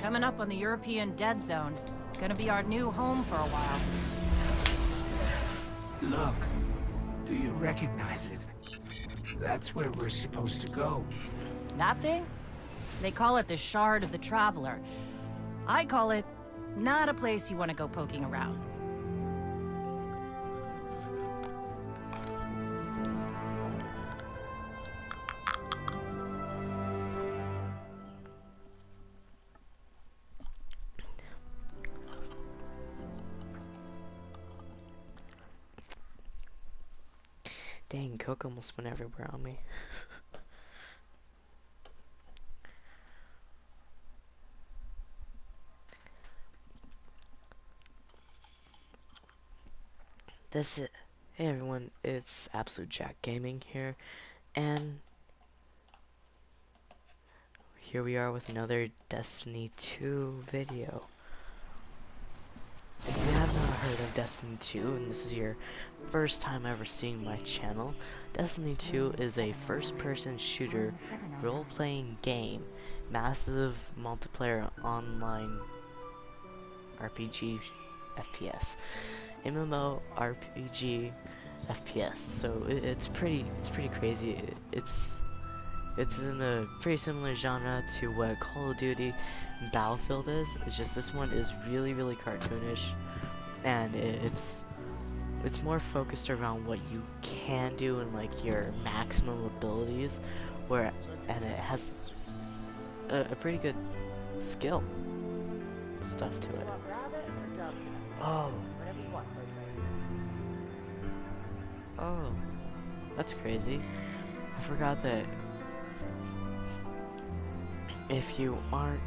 Coming up on the European Dead Zone. Gonna be our new home for a while. Look, do you recognize it? That's where we're supposed to go. That thing? They call it the Shard of the Traveler. I call it not a place you want to go poking around. Dang, Coke almost went everywhere on me. Hey everyone, it's Absolute Jack Gaming here, and here we are with another Destiny 2 video. If you have not heard of Destiny 2, and this is your first time ever seeing my channel, Destiny 2 is a first-person shooter role-playing game, massive multiplayer online RPG FPS. MMO RPG FPS, so it's pretty crazy. It's in a pretty similar genre to what Call of Duty and Battlefield is. It's just this one is really cartoonish, and it's more focused around what you can do and like your maximum abilities, and it has a pretty good skill stuff to it. Oh, that's crazy. I forgot that if you aren't...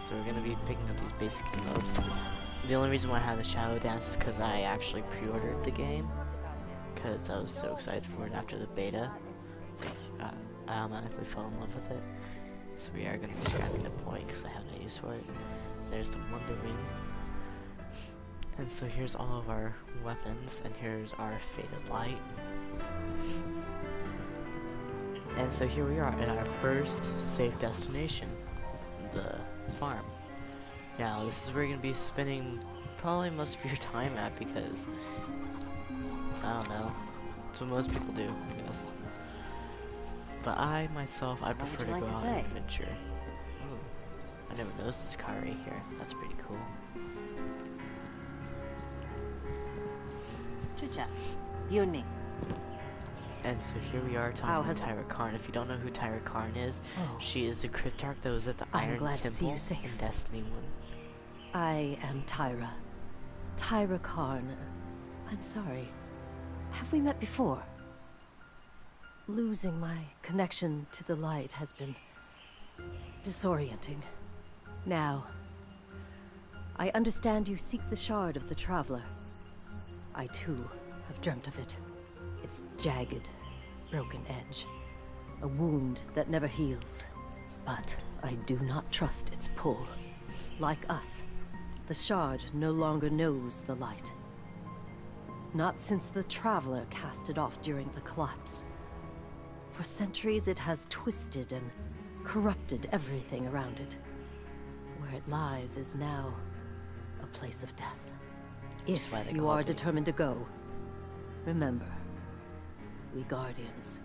So we're gonna be picking up these basic emotes. The only reason why I have the Shadow Dance is because I actually pre-ordered the game, because I was so excited for it after the beta. I automatically fell in love with it. So we are gonna be grabbing the point because I have no use for it. There's the Wonder Wing. And so here's all of our weapons, and here's our Faded Light. And so here we are at our first safe destination, the farm. Now this is where you're going to be spending probably most of your time at, because, I don't know, it's what most people do, I guess. But I, myself, I prefer to go out and adventure. Ooh, I never noticed this car right here. That's pretty cool. Chit-chat. You and me. And so here we are talking to Tyra Karn. If you don't know who Tyra Karn is, she is the Cryptarch that was at the Iron Temple in Destiny 1. I am Tyra. Tyra Karn. I'm sorry. Have we met before? Losing my connection to the light has been disorienting. Now, I understand you seek the Shard of the Traveler. I too have dreamt of it. Its jagged, broken edge. A wound that never heals. But I do not trust its pull. Like us, the Shard no longer knows the light. Not since the Traveler cast it off during the collapse. For centuries it has twisted and corrupted everything around it. Where it lies is now a place of death. If you are determined to go, remember, we Guardians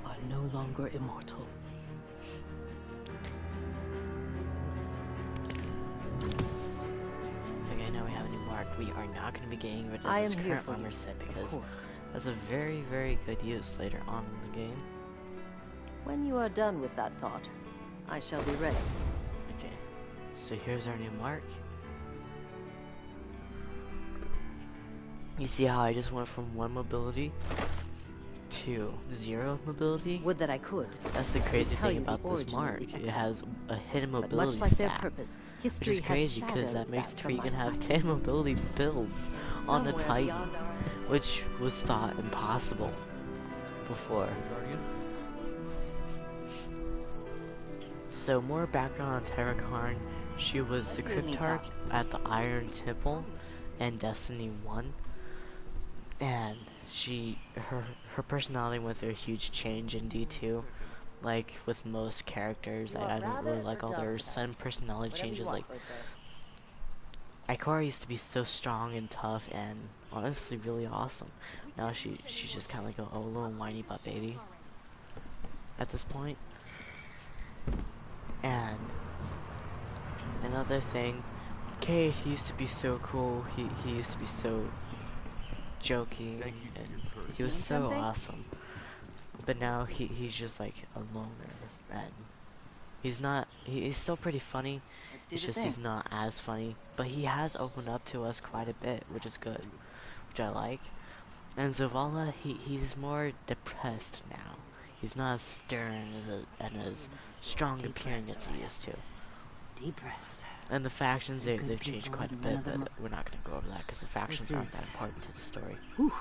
are no longer immortal. Okay, now we have a new mark. We are not going to be getting rid of this current armor set because that's a very good use later on in the game. When you are done with that thought, I shall be ready. Okay, so here's our new mark. You see how I just went from 1 mobility to 0 mobility? Would that I could. That's the crazy thing about this mark. It has a hidden mobility much like stat, their purpose, history which is crazy because that makes it to where you can have 10 mobility builds on a Titan, which was thought impossible before. So more background on Tyra Karn. She was the Cryptarch at the Iron Temple in Destiny 1. And her personality went through a huge change in D2. Like with most characters, I don't really like all their sudden personality changes. Like Ikora used to be so strong and tough and honestly really awesome. Now she's just kind of like a little whiny butt baby at this point. And another thing, Cade, he used to be so cool. He used to be so joking and he was so awesome. But now he's just like a loner and he's still pretty funny. It's just he's not as funny. But he has opened up to us quite a bit, which is good. Which I like. And Zavala, he's more depressed now. He's not as stern and as strong appearing as he used to. Depress. And the factions, they've changed quite a bit, but we're not going to go over that because the factions aren't that important to the story. Whew.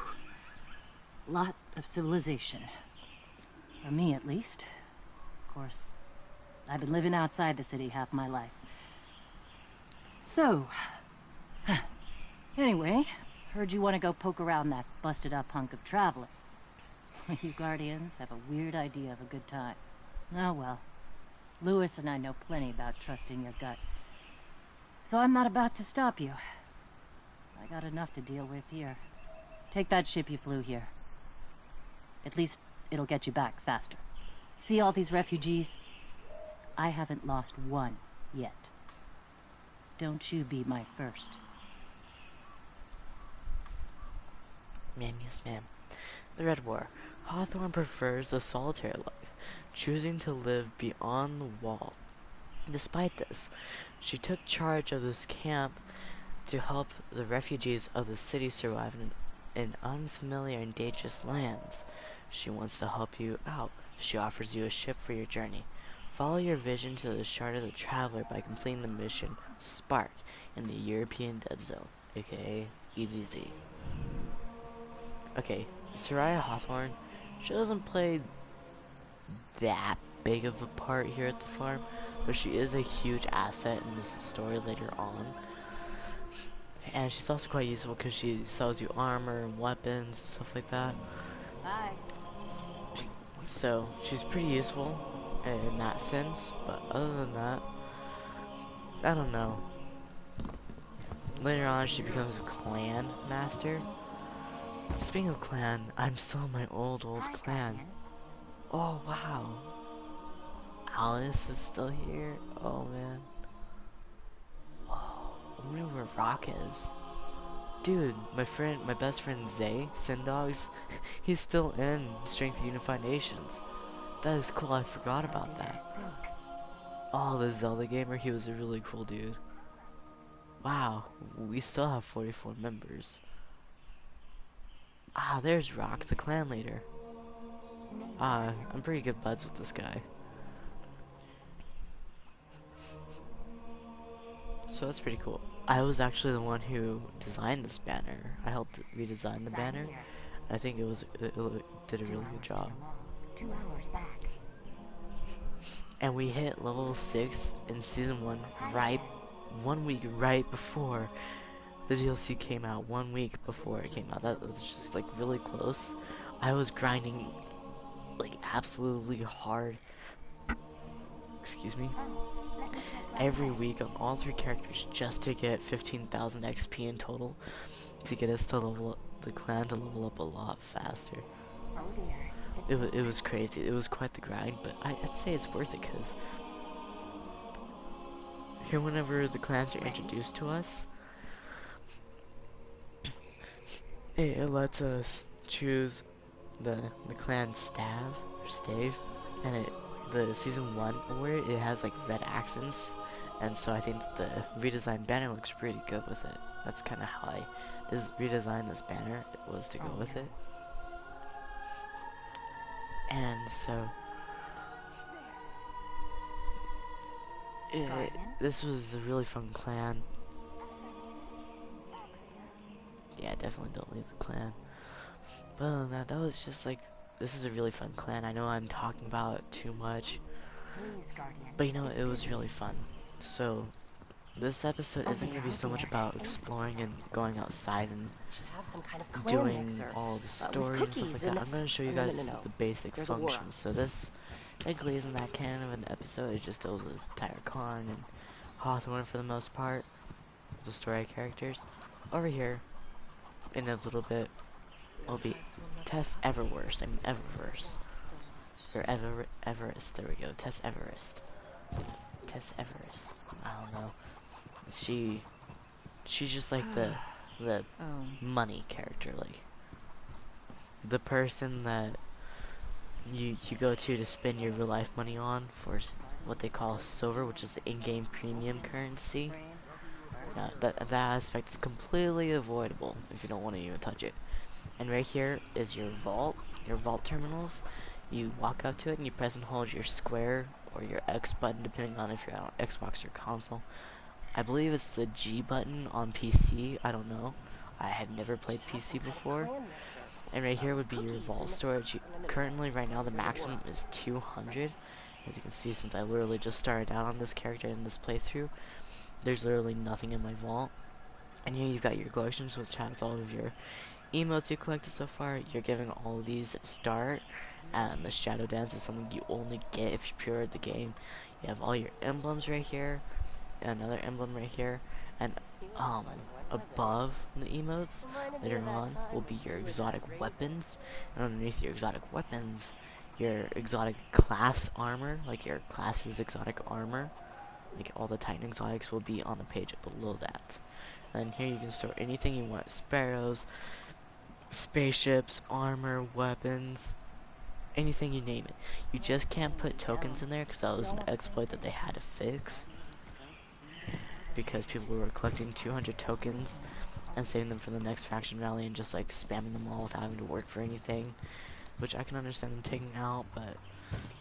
Lot of civilization. For me, at least. Of course, I've been living outside the city half my life. So, anyway, heard you want to go poke around that busted-up hunk of Traveler. You Guardians have a weird idea of a good time. Oh well. Lewis and I know plenty about trusting your gut. So I'm not about to stop you. I got enough to deal with here. Take that ship you flew here. At least it'll get you back faster. See all these refugees? I haven't lost one yet. Don't you be my first. Ma'am, yes ma'am. The Red War. Hawthorne prefers a solitary life, choosing to live beyond the wall. Despite this, she took charge of this camp to help the refugees of the city survive in unfamiliar and dangerous lands. She wants to help you out. She offers you a ship for your journey. Follow your vision to the Shard of the Traveler by completing the mission Spark in the European Dead Zone, aka EDZ. Okay, Tyra Hawthorne, she doesn't play that big of a part here at the farm, but she is a huge asset in this story later on. And she's also quite useful because she sells you armor and weapons and stuff like that. Bye. So she's pretty useful in that sense, but other than that, I don't know. Later on she becomes a clan master. Speaking of clan, I'm still in my old clan. Oh wow. Alice is still here. Oh man. Oh, I wonder where Rock is. Dude, my best friend Zay, Sindogs, he's still in Strength Unified Nations. That is cool, I forgot about that. Oh, the Zelda gamer, he was a really cool dude. Wow, we still have 44 members. Ah, there's Rock, the clan leader. I'm pretty good buds with this guy. So that's pretty cool. I was actually the one who designed this banner. I helped redesign the banner. I think it did a really good job. 2 hours back. And we hit level 6 in season 1 right 1 week right before the DLC came out. 1 week before it came out. That was just like really close. I was grinding like absolutely hard. Excuse me. Every week on all 3 characters just to get 15,000 XP in total to get us to level up the clan to level up a lot faster. Oh dear. It was crazy. It was quite the grind, but I'd say it's worth it because here whenever the clans are introduced to us, it lets us choose the clan stave, and the season 1 award, it has like red accents, and so I think that the redesigned banner looks pretty good with it. That's kind of how I redesigned this banner, it was to go with it. And so this was a really fun clan. Yeah, definitely don't leave the clan. But other than that, that was just like, this is a really fun clan. I know I'm talking about it too much, Please, Guardian. but you know, it was really fun. So this episode isn't going to be so much about exploring and going outside and Should have some kind of clan doing mixer, all the with story and stuff cookies like that. and- I'm going to show you No, no, guys no, no. the basic There's a war on. functions. So this technically isn't that canon of an episode. It just deals with Tyra Karn and Hawthorne for the most part, the story characters. Over here, in a little bit, will be Tess Eververse. I mean Eververse. Or Everest. There we go. Tess Everest. Tess Everest. I don't know. She's just like the Oh. money character, like the person that you go to spend your real life money on for what they call silver, which is the in-game premium currency. Now, that aspect is completely avoidable if you don't want to even touch it. And right here is your vault terminals. You walk up to it and you press and hold your square or your X button, depending on if you're on Xbox or console. I believe it's the G button on PC. I don't know. I have never played PC before. And right here would be your vault storage. Currently, right now, the maximum is 200. As you can see, since I literally just started out on this character in this playthrough, there's literally nothing in my vault. And here you've got your collections, which has all of your emotes you collected so far. You're giving all of these at start. And the shadow dance is something you only get if you pre-order the game. You have all your emblems right here. Another emblem right here. And above the emotes later on will be your exotic weapons, and underneath your exotic weapons, your exotic class armor, like your class's exotic armor. Like all the Titan exotics will be on the page below that. And here you can store anything you want: sparrows, spaceships, armor, weapons, anything you name it. You just can't put tokens in there because that was an exploit that they had to fix, because people were collecting 200 tokens and saving them for the next faction rally and just like spamming them all without having to work for anything, which I can understand them taking out, but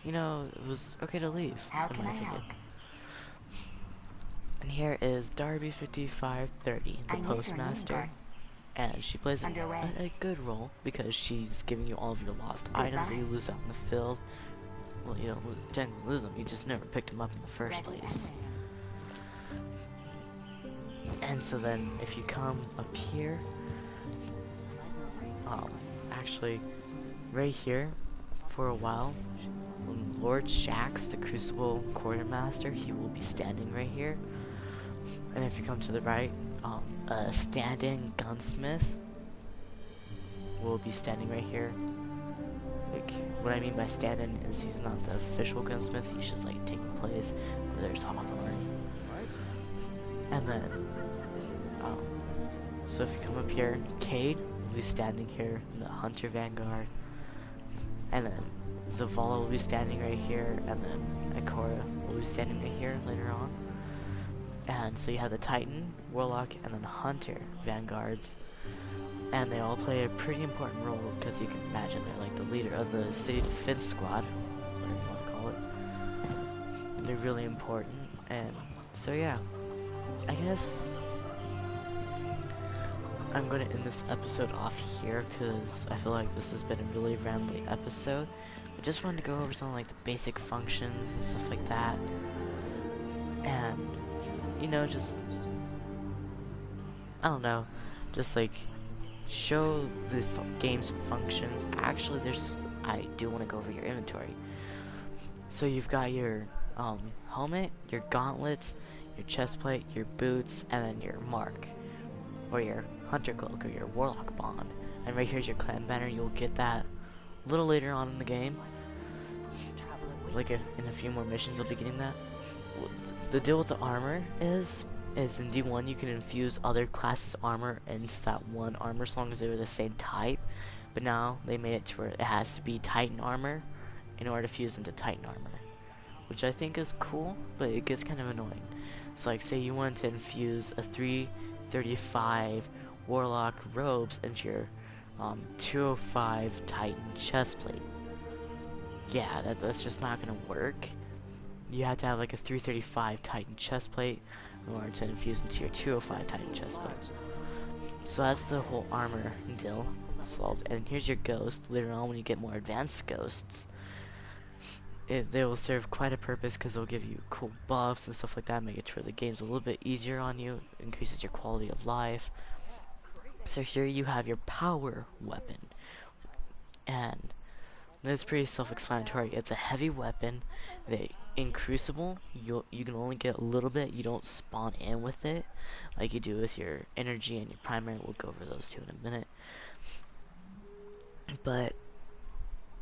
you know, it was okay to leave, How in can my I opinion. help? And here is Darby 5530, the I need your postmaster, name, and she plays Underway. a good role because she's giving you all of your lost items that you lose out in the field. Well, you don't technically lose them, you just never picked them up in the first Ready place. and And so then, if you come up here, actually, right here, for a while, when Lord Shax, the Crucible Quartermaster, he will be standing right here. And if you come to the right, a stand-in gunsmith will be standing right here. Like, what I mean by stand-in is he's not the official gunsmith, he's just like taking place. There's Hawthorne. And then, so if you come up here, Cade will be standing here in the Hunter Vanguard. And then Zavala will be standing right here, and then Ikora will be standing right here later on. And so you have the Titan, Warlock, and then Hunter Vanguards. And they all play a pretty important role, because you can imagine they're like the leader of the City Defense Squad, whatever you want to call it. They're really important, and so yeah. I guess I'm going to end this episode off here because I feel like this has been a really rambly episode. I just wanted to go over some of like the basic functions and stuff like that. And, you know, just, I don't know, just like show the game's functions. Actually, I do want to go over your inventory. So you've got your helmet, your gauntlets, your chest plate, your boots, and then your mark, or your hunter cloak, or your warlock bond. And right here's your clan banner. You'll get that a little later on in the game. Like in a few more missions you'll be getting that. The deal with the armor is in D1 you can infuse other classes' armor into that one armor as long as they were the same type. But now they made it to where it has to be Titan armor in order to fuse into Titan armor, which I think is cool, but it gets kind of annoying. So like, say you wanted to infuse a 335 Warlock robes into your 205 Titan chestplate. Yeah, that's just not gonna work. You have to have like a 335 Titan chestplate in order to infuse into your 205 Titan chestplate. So that's the whole armor deal solved. And here's your ghost later on when you get more advanced ghosts. they will serve quite a purpose because they'll give you cool buffs and stuff like that, make it to where the game's a little bit easier on you, increases your quality of life. So here you have your power weapon, and it's pretty self-explanatory. It's a heavy weapon that in Crucible you can only get a little bit. You don't spawn in with it like you do with your energy and your primary. We'll go over those two in a minute. But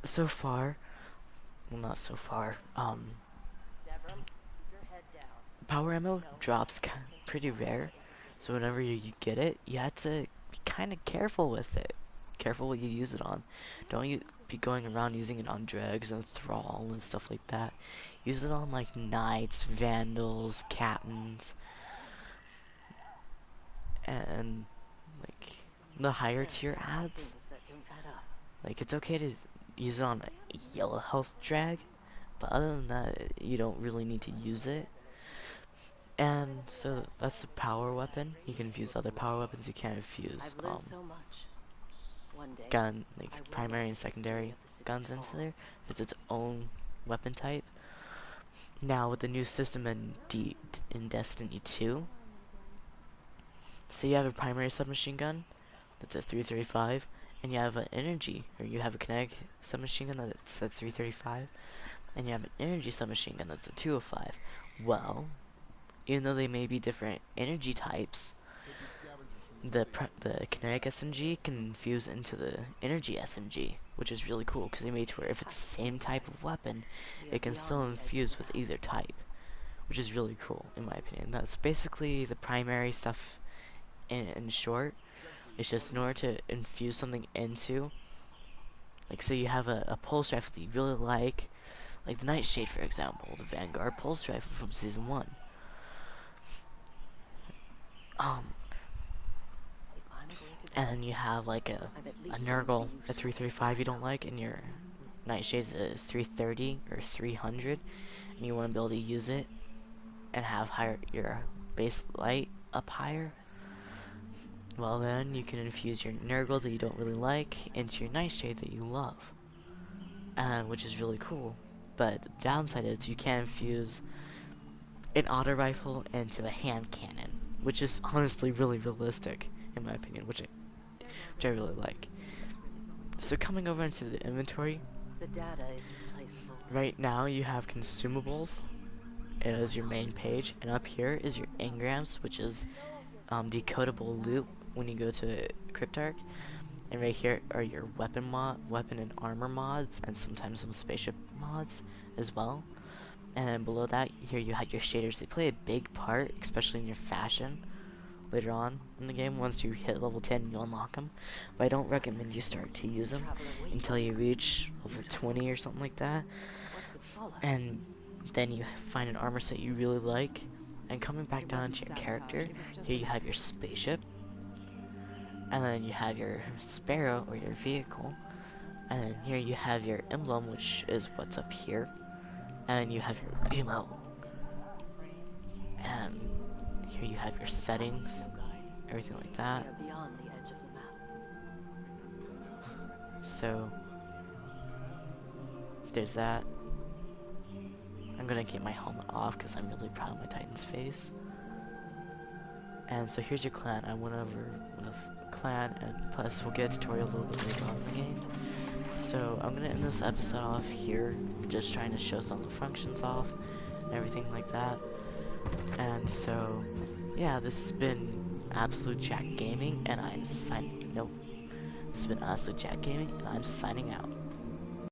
so far, well, not so far. Power ammo drops pretty rare, so whenever you get it, you have to be kind of careful with it. Careful what you use it on. Don't you be going around using it on dregs and thrall and stuff like that. Use it on like knights, vandals, captains, and like the higher tier ads. Like it's okay to use it on a yellow health drag, but other than that, you don't really need to use it. And so that's the power weapon. You can infuse other power weapons. You can't infuse gun, like primary and secondary guns into there. It's its own weapon type. Now with the new system in Destiny 2, say you have a primary submachine gun that's at 335, and you have an energy, or you have a kinetic submachine gun that's at 335, and you have an energy submachine gun that's at 205. Well, even though they may be different energy types, the kinetic SMG can fuse into the energy SMG, which is really cool because they made it to where if it's the same type of weapon, it can still infuse with either type, which is really cool in my opinion. That's basically the primary stuff in short. It's just in order to infuse something into, like say you have a pulse rifle that you really like the Nightshade for example, the Vanguard pulse rifle from Season 1. And then you have like a Nurgle at 335 you don't like, and your Nightshade's at 330 or 300, and you want to be able to use it and have your base light up higher. Well then, you can infuse your Nurgle that you don't really like into your Nightshade that you love, and which is really cool. But the downside is you can't infuse an auto rifle into a hand cannon, which is honestly really realistic in my opinion, which I really like. So coming over into the inventory, The data is replaceable. right now you have consumables as your main page, and up here is your engrams, which is decodable loot when you go to Cryptarch, and right here are your weapon and armor mods, and sometimes some spaceship mods as well. And then below that, here you have your shaders. They play a big part, especially in your fashion later on in the game. Once you hit level 10, you unlock them, but I don't recommend you start to use them until you reach over 20 or something like that. And then you find an armor set you really like, and coming back down to your character, here you have your spaceship, and then you have your sparrow or your vehicle, and then here you have your emblem, which is what's up here, and then you have your emote, and here you have your settings, everything like that. Beyond the edge of the map. So there's that. I'm gonna get my helmet off because I'm really proud of my Titan's face. And so here's your clan. I went over with clan, and plus we'll get a tutorial a little bit later on in the game. So I'm gonna end this episode off here, just trying to show some of the functions off and everything like that. And so yeah, this has been Absolute Jack Gaming, and I'm signing. Nope. This has been Absolute Jack Gaming, and I'm signing out.